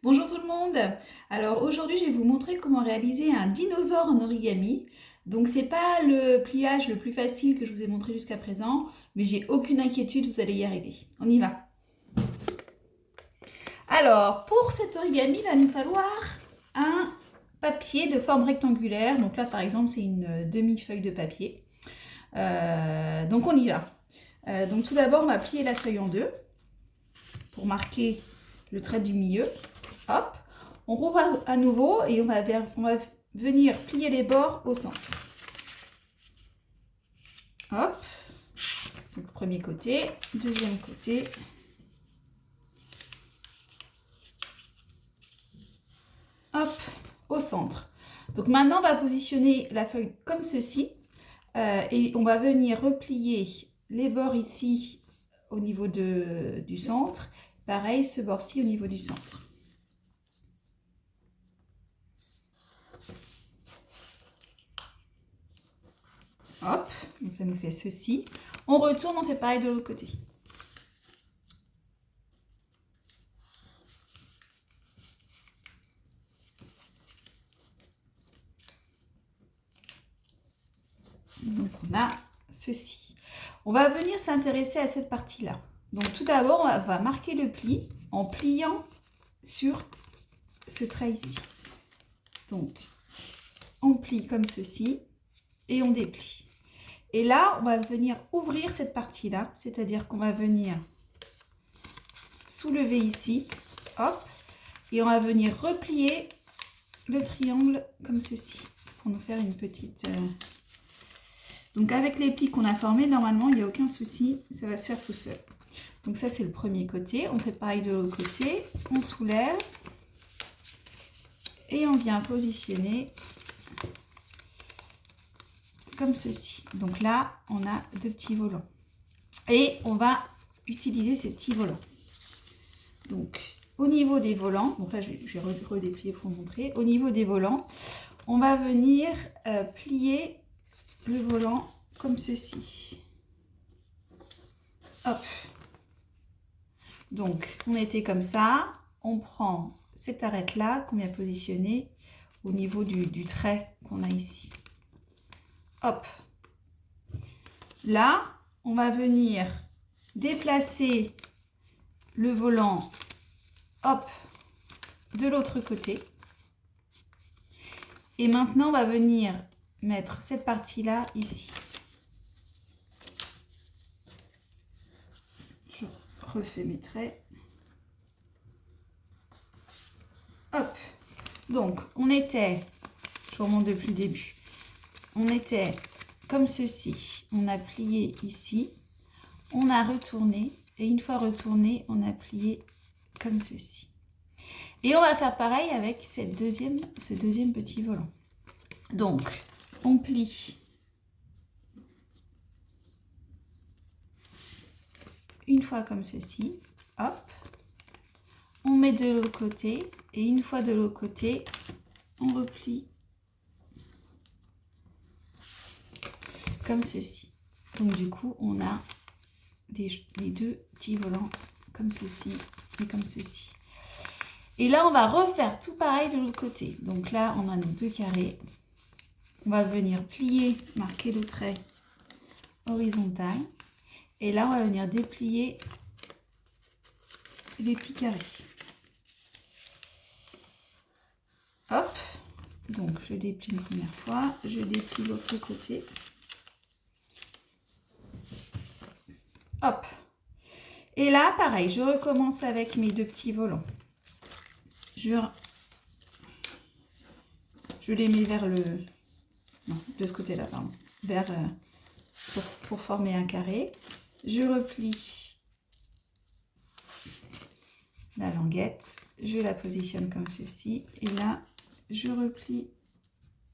Bonjour tout le monde. Alors aujourd'hui, je vais vous montrer comment réaliser un dinosaure en origami. Donc c'est pas le pliage le plus facile que je vous ai montré jusqu'à présent, mais j'ai aucune inquiétude, vous allez y arriver. On y va. Alors pour cet origami, il va nous falloir un papier de forme rectangulaire. Donc là par exemple, c'est une demi-feuille de papier. Donc on y va. Donc tout d'abord, on va plier la feuille en deux pour marquer le trait du milieu. Hop, on rouvre à nouveau et on va venir plier les bords au centre. Hop, donc premier côté, deuxième côté. Hop, au centre. Donc maintenant, on va positionner la feuille comme ceci et on va venir replier les bords ici au niveau du centre. Pareil, ce bord-ci au niveau du centre. Hop, donc ça nous fait ceci. On retourne, on fait pareil de l'autre côté. Donc on a ceci. On va venir s'intéresser à cette partie-là. Donc tout d'abord, on va marquer le pli en pliant sur ce trait ici. Donc on plie comme ceci et on déplie. Et là, on va venir ouvrir cette partie-là, c'est-à-dire qu'on va venir soulever ici, hop, et on va venir replier le triangle comme ceci pour nous faire une petite... Donc avec les plis qu'on a formés, normalement, il n'y a aucun souci, ça va se faire tout seul. Donc ça, c'est le premier côté. On fait pareil de l'autre côté. On soulève et on vient positionner comme ceci. Donc là, on a deux petits volants. Et on va utiliser ces petits volants. Donc au niveau des volants, donc là, je vais redéplier pour vous montrer. Au niveau des volants, on va venir plier le volant comme ceci. Hop. Donc, on était comme ça. On prend cette arête-là qu'on vient positionner au niveau du trait qu'on a ici. Hop. Là, on va venir déplacer le volant, hop, de l'autre côté. Et maintenant, on va venir mettre cette partie-là ici. Je refais mes traits. Hop. Donc, on était, je remonte depuis le début, on était comme ceci. On a plié ici, on a retourné, et une fois retourné, on a plié comme ceci. Et on va faire pareil avec ce deuxième petit volant. Donc, on plie une fois comme ceci, hop, on met de l'autre côté et une fois de l'autre côté, on replie comme ceci. Donc du coup, on a les deux petits volants comme ceci et comme ceci. Et là, on va refaire tout pareil de l'autre côté. Donc là, on a nos deux carrés. On va venir plier, marquer le trait horizontal. Et là, on va venir déplier les petits carrés. Hop. Donc, je déplie une première fois. Je déplie l'autre côté. Hop. Et là, pareil, je recommence avec mes deux petits volants. Je les mets vers le... Non, de ce côté-là, pardon. Vers... pour former un carré. Je replie la languette. Je la positionne comme ceci. Et là, je replie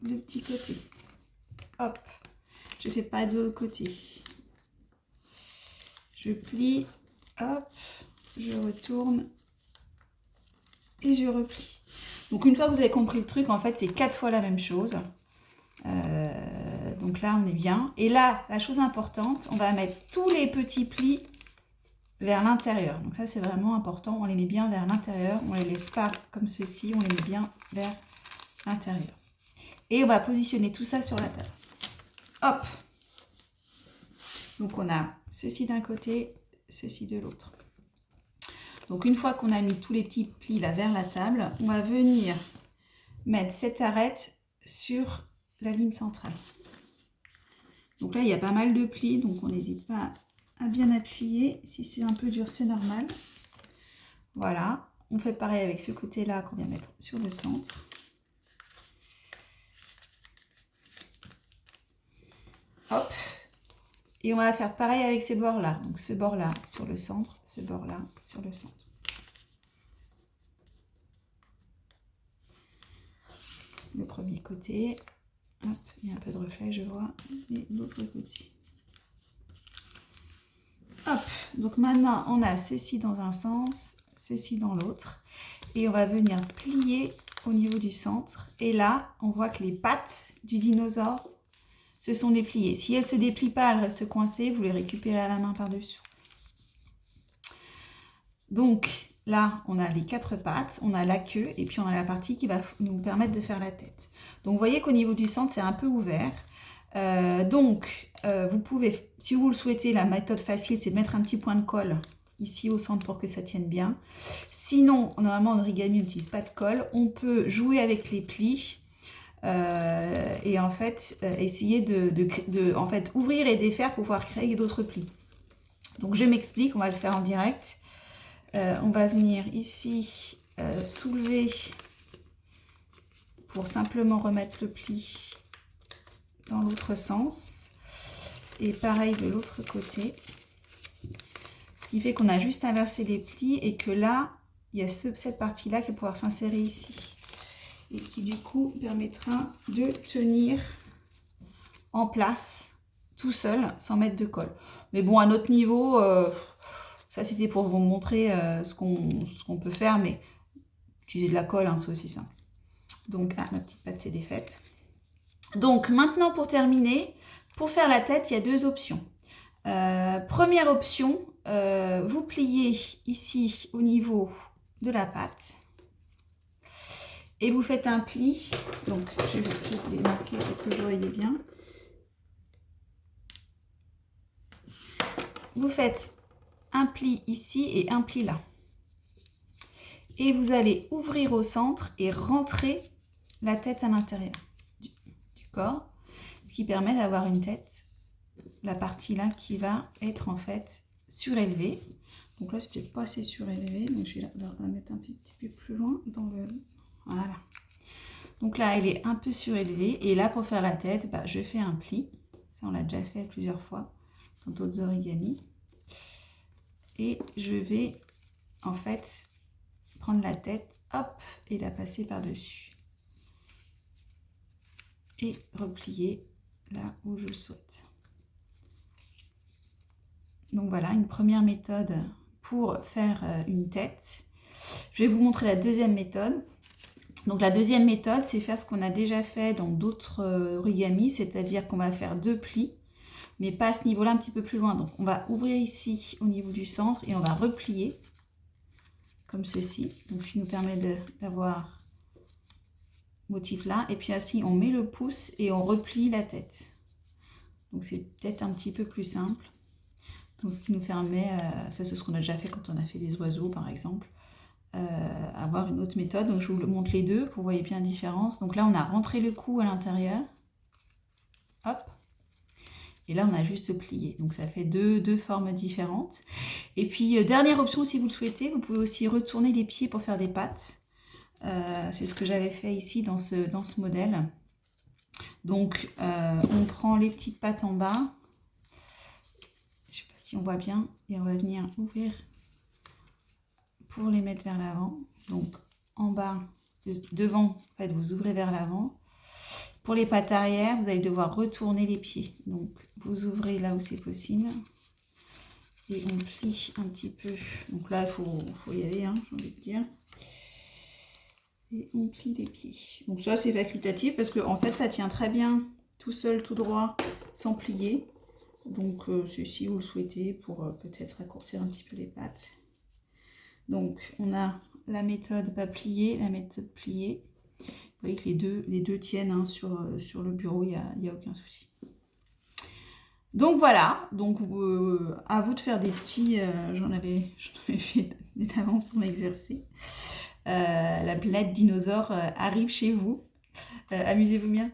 le petit côté. Hop. Je fais pas de l'autre côté. Je plie. Hop. Je retourne. Et je replie. Donc une fois que vous avez compris le truc, en fait, c'est 4 fois la même chose. Donc là, on est bien. Et là, la chose importante, on va mettre tous les petits plis vers l'intérieur. Donc ça, c'est vraiment important. On les met bien vers l'intérieur. On les laisse pas comme ceci. On les met bien vers l'intérieur. Et on va positionner tout ça sur la table. Hop! Donc, on a ceci d'un côté, ceci de l'autre. Donc, une fois qu'on a mis tous les petits plis là vers la table, on va venir mettre cette arête sur la ligne centrale. Donc là, il y a pas mal de plis, donc on n'hésite pas à bien appuyer. Si c'est un peu dur, c'est normal. Voilà. On fait pareil avec ce côté-là qu'on vient mettre sur le centre. Hop. Et on va faire pareil avec ces bords-là. Donc ce bord-là sur le centre, ce bord-là sur le centre. Le premier côté. Hop, il y a un peu de reflet, je vois. Et l'autre côté. Hop, donc maintenant on a ceci dans un sens, ceci dans l'autre. Et on va venir plier au niveau du centre. Et là, on voit que les pattes du dinosaure se sont dépliées. Si elles ne se déplient pas, elles restent coincées, vous les récupérez à la main par-dessus. Donc là, on a les 4 pattes, on a la queue et puis on a la partie qui va nous permettre de faire la tête. Donc vous voyez qu'au niveau du centre, c'est un peu ouvert. Vous pouvez, si vous le souhaitez, la méthode facile, c'est de mettre un petit point de colle ici au centre pour que ça tienne bien. Sinon, normalement en origami, on n'utilise pas de colle. On peut jouer avec les plis. Et en fait essayer de en fait, ouvrir et défaire pour pouvoir créer d'autres plis. Donc je m'explique, on va le faire en direct. On va venir ici soulever pour simplement remettre le pli dans l'autre sens et pareil de l'autre côté, ce qui fait qu'on a juste inversé les plis et que là il y a cette partie là qui va pouvoir s'insérer ici et qui du coup permettra de tenir en place tout seul sans mettre de colle. Mais bon, à notre niveau, ça c'était pour vous montrer ce qu'on peut faire, mais utiliser de la colle, hein, c'est aussi simple. Donc, ma petite patte s'est défaite. Donc maintenant pour terminer, pour faire la tête, il y a 2 options. Première option, vous pliez ici au niveau de la patte. Et vous faites un pli, donc je vais vous les marquer pour que vous voyez bien. Vous faites un pli ici et un pli là. Et vous allez ouvrir au centre et rentrer la tête à l'intérieur du corps, ce qui permet d'avoir une tête, la partie là qui va être en fait surélevée. Donc là, c'est peut-être pas assez surélevé, donc je vais la mettre un petit peu plus loin dans le... Voilà. Donc là, elle est un peu surélevée. Et là, pour faire la tête, je fais un pli. Ça, on l'a déjà fait plusieurs fois dans d'autres origamis. Et je vais, en fait, prendre la tête, hop, et la passer par-dessus. Et replier là où je le souhaite. Donc voilà, une première méthode pour faire une tête. Je vais vous montrer la deuxième méthode. Donc la deuxième méthode, c'est faire ce qu'on a déjà fait dans d'autres origamis, c'est-à-dire qu'on va faire 2 plis, mais pas à ce niveau-là, un petit peu plus loin. Donc on va ouvrir ici au niveau du centre et on va replier comme ceci. Donc ce qui nous permet d'avoir motif là. Et puis ainsi, on met le pouce et on replie la tête. Donc c'est peut-être un petit peu plus simple. Donc ce qui nous permet, ça c'est ce qu'on a déjà fait quand on a fait des oiseaux par exemple, avoir une autre méthode. Donc je vous montre les deux pour que vous voyez bien la différence. Donc là on a rentré le cou à l'intérieur, hop, et là on a juste plié. Donc ça fait deux formes différentes. Et puis dernière option, si vous le souhaitez, vous pouvez aussi retourner les pieds pour faire des pattes. C'est ce que j'avais fait ici dans ce modèle. Donc on prend les petites pattes en bas, je sais pas si on voit bien, et on va venir ouvrir pour les mettre vers l'avant. Donc en bas, devant, en fait, vous ouvrez vers l'avant. Pour les pattes arrière, vous allez devoir retourner les pieds. Donc vous ouvrez là où c'est possible. Et on plie un petit peu. Donc là, il faut y aller, hein, j'ai envie de dire. Et on plie les pieds. Donc ça, c'est facultatif parce que en fait, ça tient très bien tout seul, tout droit, sans plier. Donc c'est si vous le souhaitez pour peut-être raccourcir un petit peu les pattes. Donc on a la méthode pas pliée, la méthode pliée. Vous voyez que les deux tiennent hein, sur le bureau, il n'y a aucun souci. Donc voilà, donc à vous de faire des petits, j'en avais fait d'avance pour m'exercer. La planète dinosaure arrive chez vous. Amusez-vous bien.